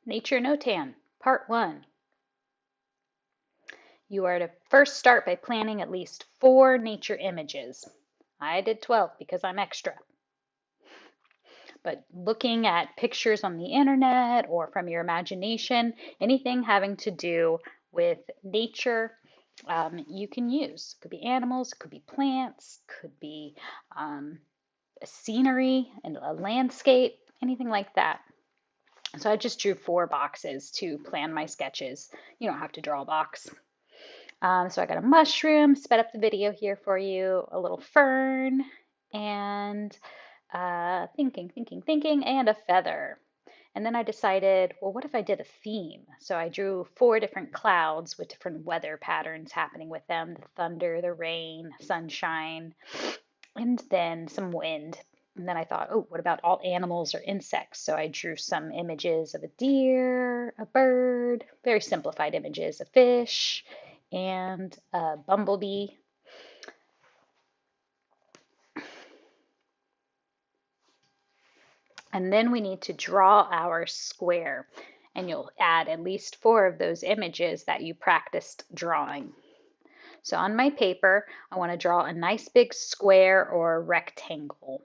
Nature Notan, Part 1. You are to first start by planning at least 4 nature images. I did 12 because I'm extra. But looking at pictures on the internet or from your imagination, anything having to do with nature, you can use. It could be animals, it could be plants, could be a scenery and a landscape, anything like that. So I just drew 4 boxes to plan my sketches. You don't have to draw a box. So I got a mushroom, sped up the video here for you, a little fern, and thinking, and a feather. And then I decided, well, what if I did a theme? So I drew 4 different clouds with different weather patterns happening with them, the thunder, the rain, sunshine, and then some wind. And then I thought, oh, what about all animals or insects? So I drew some images of a deer, a bird, very simplified images, a fish, and a bumblebee. And then we need to draw our square. And you'll add at least 4 of those images that you practiced drawing. So on my paper, I want to draw a nice big square or rectangle.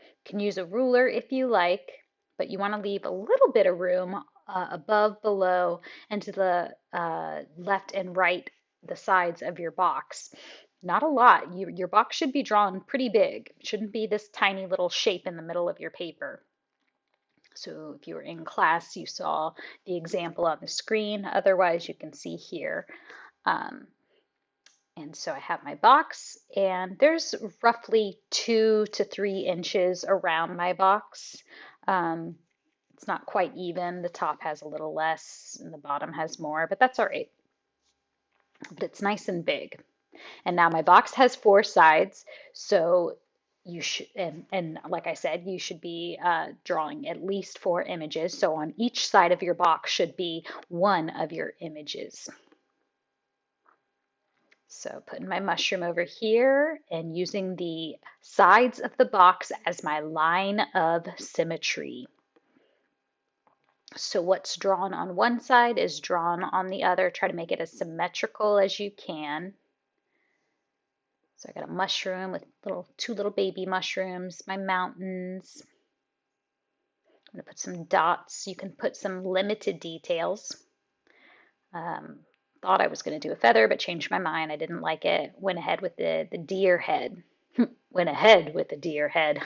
You can use a ruler if you like, but you want to leave a little bit of room above, below, and to the left and right, the sides of your box. Not a lot. Your box should be drawn pretty big. It shouldn't be this tiny little shape in the middle of your paper. So if you were in class, you saw the example on the screen. Otherwise, you can see here. And so I have my box, and there's roughly 2 to 3 inches around my box. It's not quite even. The top has a little less, and the bottom has more, but that's all right. But it's nice and big. And now my box has 4 sides, so you should, and like I said, you should be drawing at least 4 images. So on each side of your box should be 1 of your images. So putting my mushroom over here and using the sides of the box as my line of symmetry. So what's drawn on one side is drawn on the other. Try to make it as symmetrical as you can. So I got a mushroom with 2 little baby mushrooms, my mountains. I'm going to put some dots. You can put some limited details. Thought I was going to do a feather, but changed my mind. I didn't like it. Went ahead with the deer head. Went ahead with the deer head.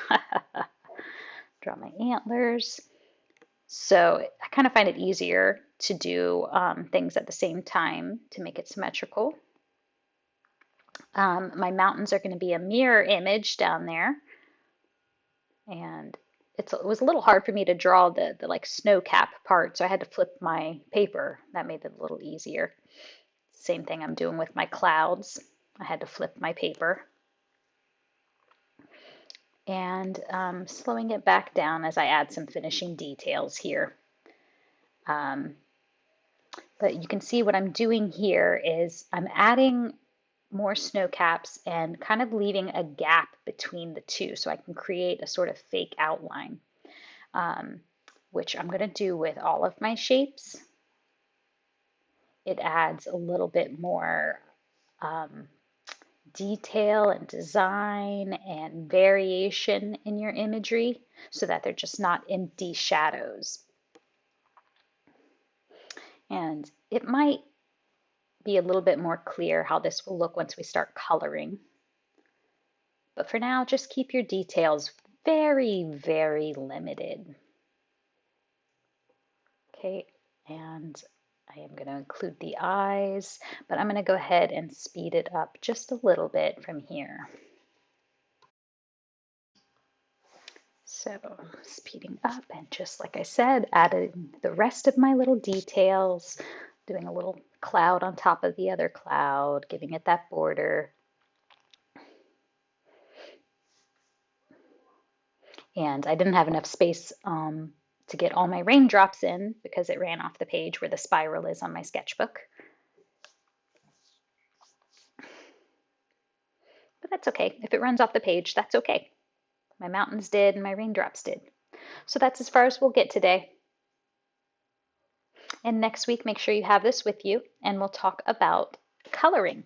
Draw my antlers. So I kind of find it easier to do things at the same time to make it symmetrical. My mountains are going to be a mirror image down there. And it was a little hard for me to draw the like snow cap part, so I had to flip my paper. That made it a little easier. Same thing I'm doing with my clouds. I had to flip my paper. And slowing it back down as I add some finishing details here. But you can see what I'm doing here is I'm adding more snow caps and kind of leaving a gap between the two so I can create a sort of fake outline, which I'm going to do with all of my shapes. It adds a little bit more detail and design and variation in your imagery so that they're just not empty shadows. And it might be a little bit more clear how this will look once we start coloring. But for now, just keep your details very, very limited. Okay, and I am going to include the eyes, but I'm going to go ahead and speed it up just a little bit from here. So speeding up, and just like I said, adding the rest of my little details, doing a little cloud on top of the other cloud, giving it that border. And I didn't have enough space to get all my raindrops in because it ran off the page where the spiral is on my sketchbook. But that's okay. If it runs off the page, that's okay. My mountains did and my raindrops did. So that's as far as we'll get today. And next week, make sure you have this with you, and we'll talk about coloring.